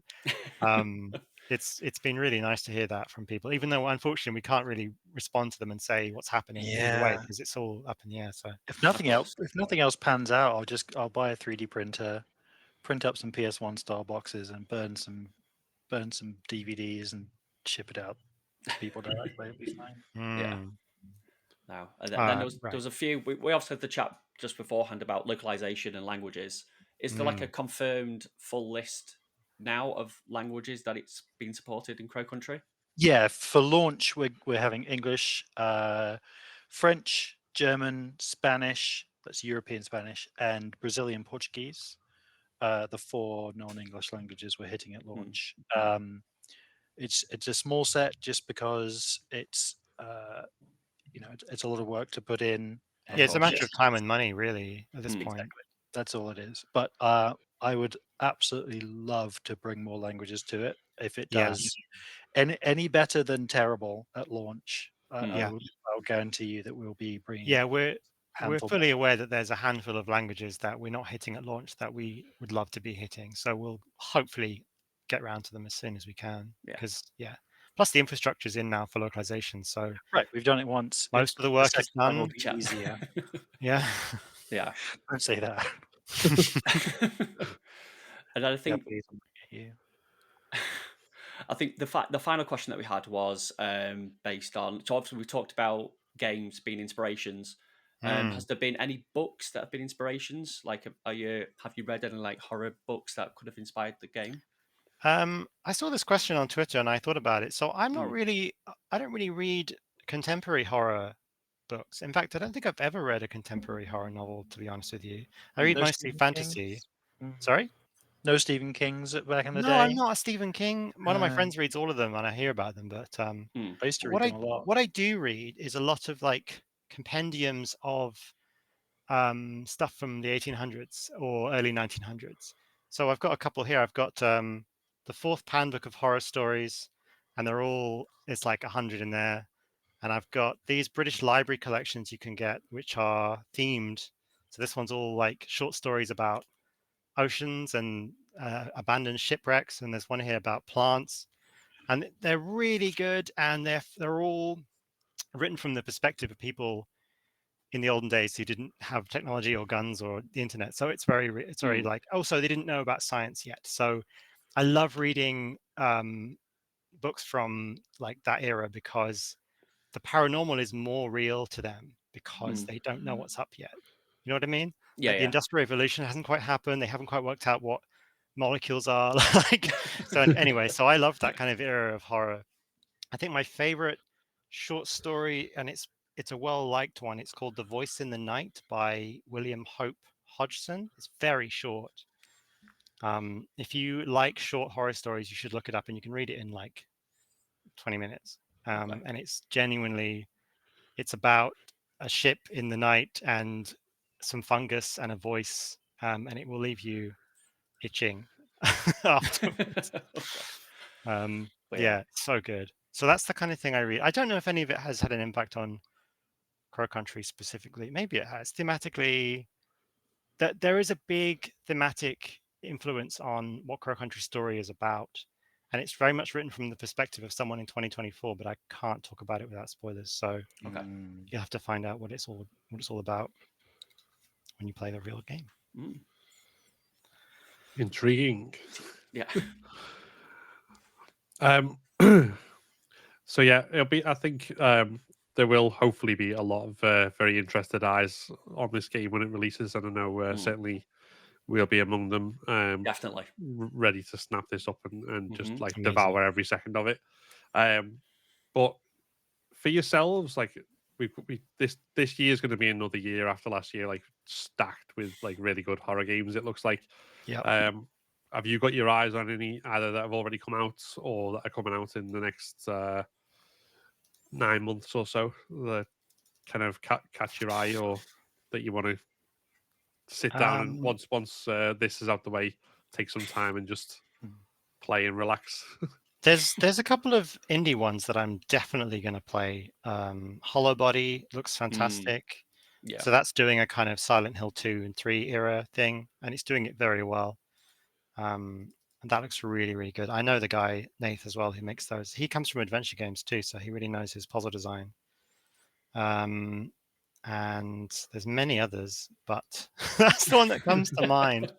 it's been really nice to hear that from people, even though unfortunately we can't really respond to them and say what's happening either way because it's all up in the air. So if nothing else pans out, I'll buy a 3D printer, print up some PS1 style boxes, and burn some DVDs and ship it out to people directly. It'll be fine. Yeah. No. And then there Right. was a few. We also had the chat just beforehand about localization and languages. Is there like a confirmed full list now of languages that it's been supported in Crow Country? Yeah, for launch, we're having English, French, German, Spanish, that's European Spanish, and Brazilian Portuguese. The 4 non-English languages we're hitting at launch. It's a small set just because it's it's a lot of work to put in. Yeah, it's a and matter of time and money, really, at this point. Exactly. That's all it is. But I would absolutely love to bring more languages to it if it Yeah. does any better than terrible at launch. Yeah. I'll guarantee you that we'll be bringing. Yeah, we're handful fully aware that there's a handful of languages that we're not hitting at launch that we would love to be hitting. So we'll hopefully get around to them as soon as we can. Yeah. Because plus the infrastructure's in now for localization. So Right, we've done it once. most of the work is second time will done. be easier. Yeah. Yeah. Don't say that. And I think please, I'm looking at you. I think the final question that we had was based on. So obviously we talked about games being inspirations. Has there been any books that have been inspirations? Like, have you read any like horror books that could have inspired the game? I saw this question on Twitter and I thought about it. So I'm not really. I don't really read contemporary horror books. In fact, I don't think I've ever read a contemporary horror novel, to be honest with you. I read No mostly Stephen fantasy. Kings? Sorry? No Stephen Kings back in the No, day. I'm not a Stephen King. One of my friends reads all of them, and I hear about them. But I used to read what them a lot. I do read is a lot of like compendiums of stuff from the 1800s or early 1900s. So I've got a couple here. I've got the Fourth Handbook of Horror Stories, and it's like 100 in there. And I've got these British Library collections you can get, which are themed. So this one's all like short stories about oceans and abandoned shipwrecks, and there's one here about plants, and they're really good, and they're all written from the perspective of people in the olden days who didn't have technology or guns or the internet. So it's very like, so they didn't know about science yet. So I love reading books from like that era because the paranormal is more real to them because they don't know what's up yet. You know what I mean? Yeah, Like the Industrial Revolution hasn't quite happened. They haven't quite worked out what molecules are like. So anyway, so I love that kind of era of horror. I think my favorite short story, and it's a well-liked one. It's called The Voice in the Night by William Hope Hodgson. It's very short. If you like short horror stories, you should look it up, and you can read it in like 20 minutes. And it's genuinely, it's about a ship in the night and some fungus and a voice, and it will leave you itching afterwards. Yeah, so good. So that's the kind of thing I read. I don't know if any of it has had an impact on Crow Country specifically. Maybe it has. Thematically, that there is a big thematic influence on what Crow Country story is about, and it's very much written from the perspective of someone in 2024. But I can't talk about it without spoilers, so you have to find out what it's all about when you play the real game. Intriguing. Yeah. So yeah, it'll be. I think there will hopefully be a lot of very interested eyes on this game when it releases, and I know certainly we'll be among them. Definitely ready to snap this up and just like Amazing. devour every second of it. But for yourselves, like we this year is going to be another year after last year, like stacked with like really good horror games. It looks like. Yeah. Have you got your eyes on any either that have already come out or that are coming out in the next 9 months or so that kind of catch your eye, or that you want to sit down and once this is out the way, take some time and just play and relax? There's a couple of indie ones that I'm definitely going to play. Hollow Body looks fantastic. Yeah. So that's doing a kind of Silent Hill 2 and 3 era thing, and it's doing it very well. And that looks really, really good. I know the guy, Nath, as well, who makes those. He comes from adventure games too, so he really knows his puzzle design. And there's many others, but that's the one that comes to mind.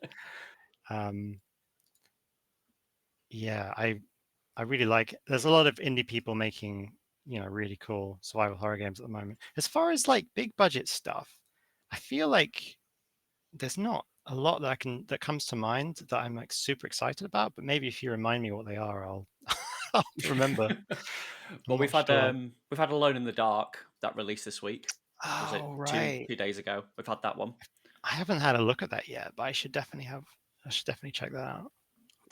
Yeah, I really like it. There's a lot of indie people making really cool survival horror games at the moment. As far as like big budget stuff, I feel like there's not a lot that comes to mind that I'm like super excited about. But maybe if you remind me what they are, I'll remember. Well, I'm we've not had sure. Alone in the Dark that released this week. Was it Oh, right. 2 days ago? We've had that one. I haven't had a look at that yet, but I should definitely check that out.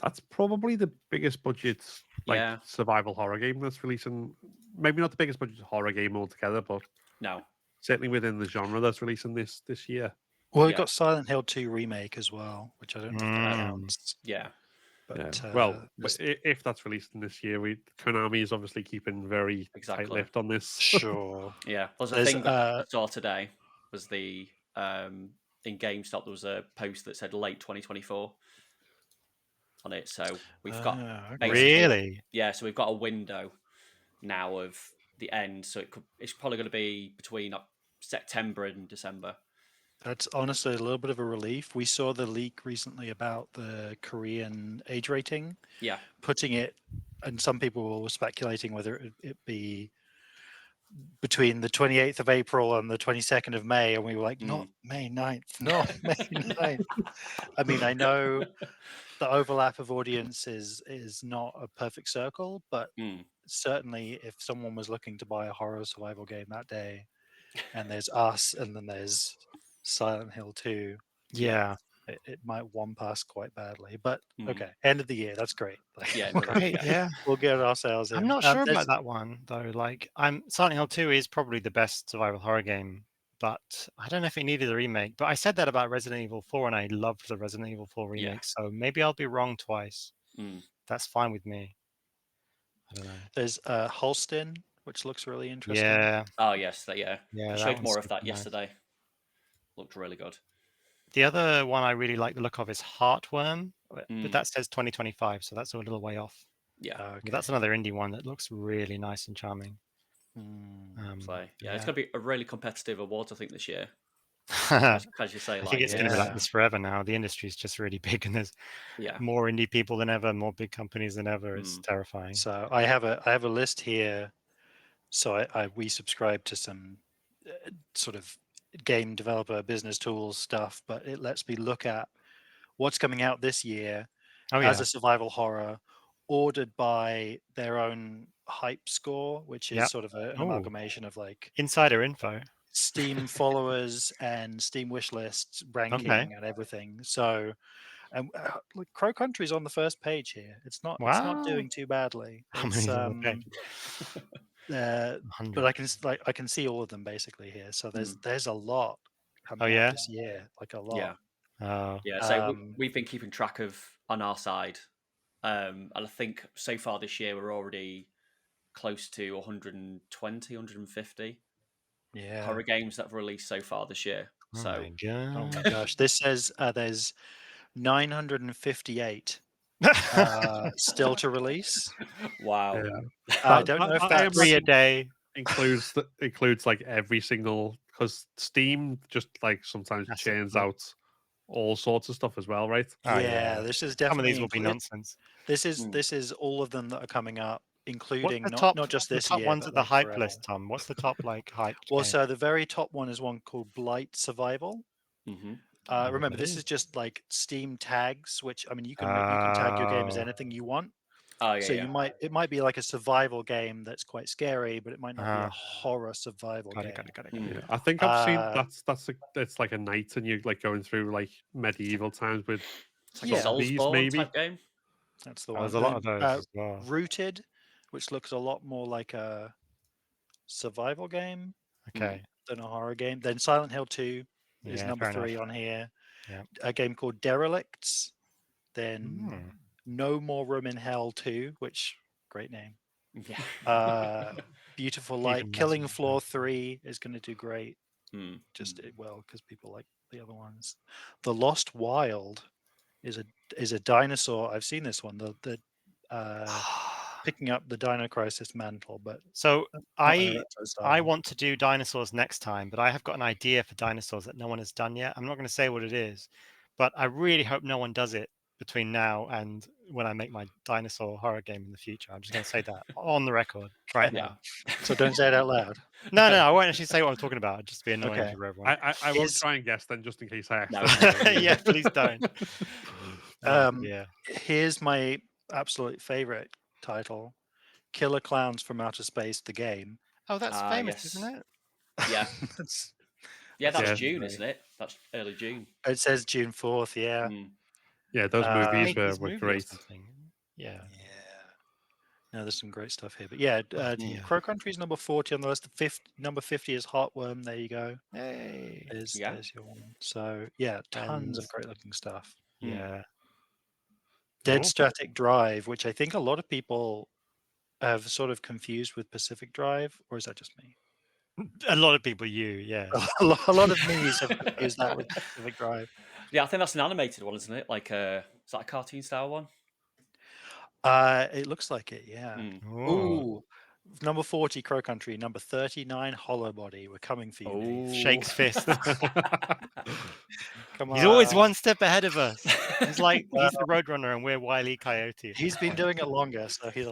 That's probably the biggest budget Yeah. survival horror game that's releasing. Maybe not the biggest budget horror game altogether, but No. certainly within the genre that's releasing this year. Well, we Yeah. got Silent Hill 2 remake as well, which I don't think Mm. counts. Yeah. But Well, there's- if that's released in this year, Konami is obviously keeping very Exactly. tight-lipped on this. sure. Yeah. There's a There's, thing that I saw today was the in GameStop there was a post that said late 2024 on it. So we've got okay. basically- Really? Yeah, so we've got a window now of the end. So it's probably going to be between September and December. That's honestly a little bit of a relief. We saw the leak recently about the Korean age rating. Yeah. Putting it, and some people were speculating whether it be between the 28th of April and the 22nd of May, and we were like, not May 9th, not May 9th. I mean, I know the overlap of audiences is not a perfect circle, but certainly if someone was looking to buy a horror survival game that day, and there's us, and then there's Silent Hill 2, Yeah. it might one pass quite badly. But okay, end of the year, that's great. Yeah, Great, yeah. We'll get ourselves in. I'm not sure about that one though. Like, Silent Hill 2 is probably the best survival horror game, but I don't know if it needed a remake. But I said that about Resident Evil 4, and I loved the Resident Evil 4 remake. So maybe I'll be wrong twice. That's fine with me. I don't know. There's Holston, which looks really interesting. Yeah. Oh yes, Yeah. We showed more of that yesterday. Looked really good. The other one I really like the look of is Heartworm, but that says 2025, so that's a little way off. Yeah, but that's another indie one that looks really nice and charming. It's going to be a really competitive awards, I think, this year. As you say, I think it's going to be like this forever now. The industry is just really big, and there's more indie people than ever, more big companies than ever. It's terrifying. So I have a list here. So we subscribe to some sort of game developer business tools stuff, but it lets me look at what's coming out this year as a survival horror, ordered by their own hype score, which is sort of an amalgamation of like insider info, Steam followers and Steam wish lists ranking and everything. So look, Crow Country's on the first page here. It's not doing too badly. It's, but I can see all of them basically here. So there's a lot coming out this year, like a lot. So we've been keeping track of on our side, and I think so far this year we're already close to 120, 150 horror games that have released so far this year. Oh my gosh, this says there's 958 still to release. Wow. I don't know if that's 3 a day includes like every single, because Steam just like sometimes churns out all sorts of stuff as well, right? This is definitely some of these will be nonsense. This is all of them that are coming up, incling not just this top year, ones at the like hype forever. list, Tom. What's the top like hype? Well, so the very top one is one called Blight Survival. Remember, this is just like Steam tags, which I mean, you can tag your game as anything you want. So it might be like a survival game that's quite scary, but it might not be a horror survival game. Got it. Yeah, I think I've seen it's like a night, and you're like going through like medieval times with like a Soulsborne type game. That's the one. There's a lot of those as well. Rooted, which looks a lot more like a survival game than a horror game. Then Silent Hill 2 is number 3 on here. A game called Derelicts. Then No More Room in Hell 2, which great name. Beautiful Light. Killing Floor 3 is going to do great. Just because people like the other ones. The Lost Wild is a dinosaur. I've seen this one. The picking up the Dino Crisis mantle, but so I want to do dinosaurs next time, but I have got an idea for dinosaurs that no one has done yet. I'm not going to say what it is, but I really hope no one does it between now and when I make my dinosaur horror game in the future. I'm just going to say that on the record right now. So don't say it out loud. No, I won't actually say what I'm talking about. It'd just be annoying Okay. for everyone. I won't try and guess then, just in case I No. accidentally. Yeah, please don't. Yeah. Here's my absolute favorite title: Killer Clowns from Outer Space, the game. Oh, that's famous, yes. isn't it? Yeah. That's That's Yeah. June, isn't it? That's early June. It says June 4th. Yeah. Yeah, those movies 80s were movie or great. something. Yeah. No, there's some great stuff here. But yeah, Crow Country's number 40 on the list. Number 50 is Heartworm. There you go. Hey. There's your one. So yeah, tons of great looking stuff. Yeah. Dead Cool. Static Drive, which I think a lot of people have sort of confused with Pacific Drive, or is that just me? A lot of people, yeah. A lot of me's have confused that with Pacific Drive. Yeah, I think that's an animated one, isn't it? Like, is that a cartoon style one? It looks like it, yeah. Ooh. Number 40, Crow Country. Number 39, Hollow Body. We're coming for you, Dave. Shakes fists. Come on. He's always one step ahead of us. He's like he's the Roadrunner and we're Wile E. Coyote. He's been doing it longer, so he's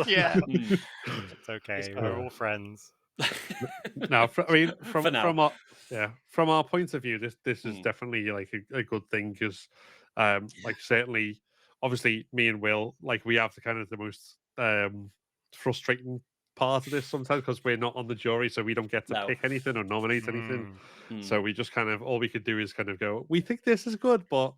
yeah. It's okay. We're all friends. Now, I mean, For now. from our point of view, this is definitely like a good thing because, like certainly, obviously, me and Will, like we have the kind of the most frustrating part of this sometimes because we're not on the jury, so we don't get to pick anything or nominate anything. So we just kind of all we could do is kind of go, we think this is good, but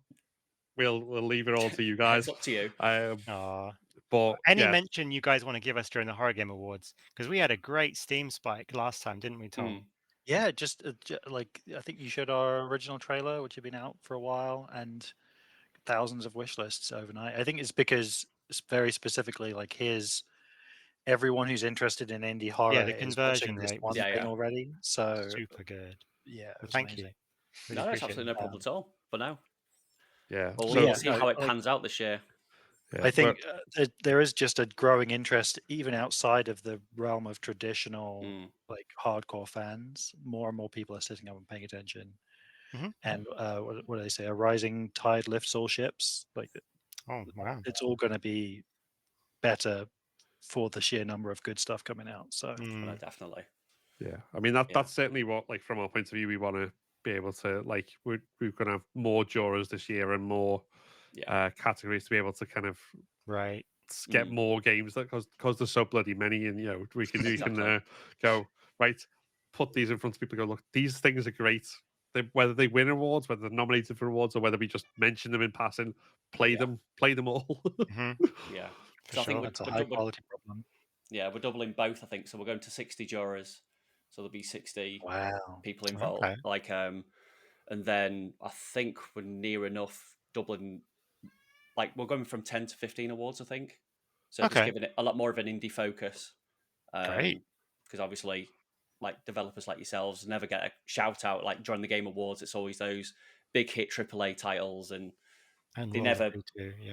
we'll leave it all to you guys. It's up to you. But any mention you guys want to give us during the Horror Game Awards? Because we had a great Steam spike last time, didn't we, Tom? Yeah, just like I think you showed our original trailer, which had been out for a while, and thousands of wish lists overnight. I think it's because it's very specifically like here's everyone who's interested in indie horror the is conversion watching this rate one was thing already. So super good. Yeah, thank you. Really no, that's absolutely no problem at all. For now, yeah, but we'll see how it pans out this year. Yeah, I think there is just a growing interest, even outside of the realm of traditional like hardcore fans. More and more people are sitting up and paying attention. And what do they say? A rising tide lifts all ships. Like, oh wow, it's all going to be better for the sheer number of good stuff coming out. So definitely. Yeah, I mean that's certainly what, like, from our point of view, we want to be able to, like, we're going to have more jurors this year and more categories to be able to kind of get more games that because there's so bloody many, and we can go right, put these in front of people, go look, these things are great. Whether they win awards, whether they're nominated for awards, or whether we just mention them in passing, play them all. Yeah, for sure. That's a high quality problem. Yeah, we're doubling both, I think. So we're going to 60 jurors. So there'll be 60 people involved. Okay. Like, and then I think we're near enough doubling. Like, we're going from 10 to 15 awards, I think. So just giving it a lot more of an indie focus. Great. Because obviously, like, developers like yourselves never get a shout out like during the Game Awards. It's always those big hit AAA titles, and they never,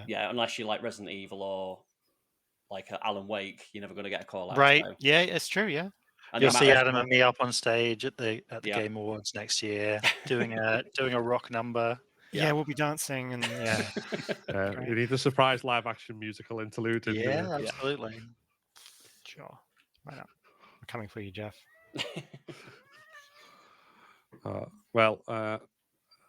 unless you like Resident Evil or like Alan Wake, you're never going to get a call out. Right? So. Yeah, it's true. Yeah. And you'll see Adam and me up on stage at the Game Awards next year, doing a rock number. Yeah, we'll be dancing and you need a surprise live action musical interlude. Yeah, absolutely. Sure. Why not? I'm coming for you, Jeff.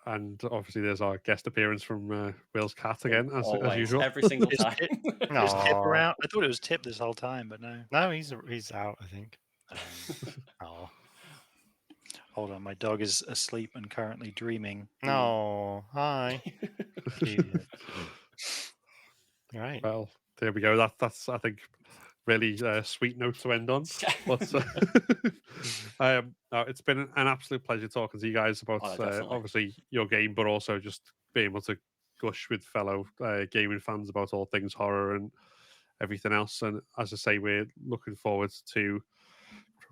And obviously there's our guest appearance from Will's cat again, as usual. Every single time. Is Tip around? I thought it was Tip this whole time, but no. No, he's out, I think. Hold on, my dog is asleep and currently dreaming. No, hi. Right. Well, there we go. That's I think really sweet note to end on. But it's been an absolute pleasure talking to you guys about obviously your game, but also just being able to gush with fellow gaming fans about all things horror and everything else. And as I say, we're looking forward to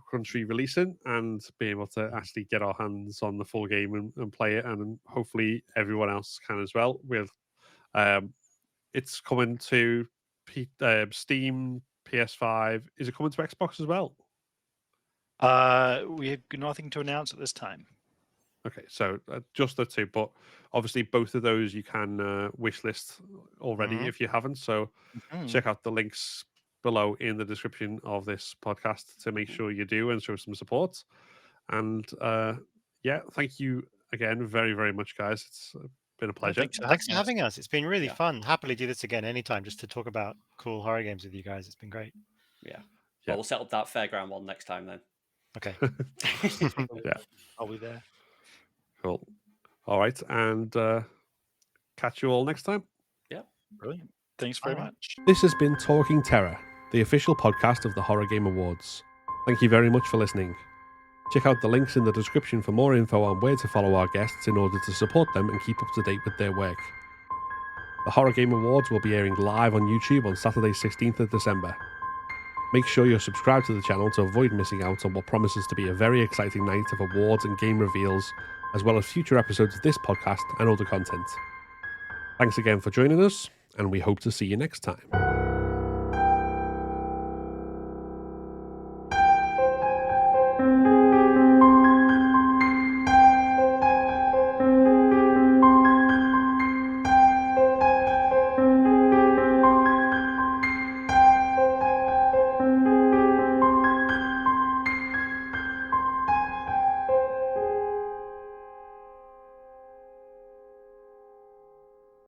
Country releasing and being able to actually get our hands on the full game and play it, and hopefully everyone else can as well. With it's coming to Steam, PS5. Is it coming to Xbox as well? We have nothing to announce at this time. Okay, so just the two, but obviously both of those you can wishlist already if you haven't. So check out the links below in the description of this podcast to make sure you do and show some support. And yeah, thank you again very, very much, guys. It's been a pleasure. Thanks for having us. It's been really fun. Happily do this again anytime just to talk about cool horror games with you guys. It's been great. Yeah. Well, we'll set up that fairground one next time then. Okay. Yeah. I'll be there. Cool. All right. And catch you all next time. Yeah. Brilliant. Thanks very much. This has been Talking Terror, the official podcast of the Horror Game Awards. Thank you very much for listening. Check out the links in the description for more info on where to follow our guests in order to support them and keep up to date with their work. The Horror Game Awards will be airing live on YouTube on Saturday 16th of December. Make sure you're subscribed to the channel to avoid missing out on what promises to be a very exciting night of awards and game reveals, as well as future episodes of this podcast and other content. Thanks again for joining us, and we hope to see you next time.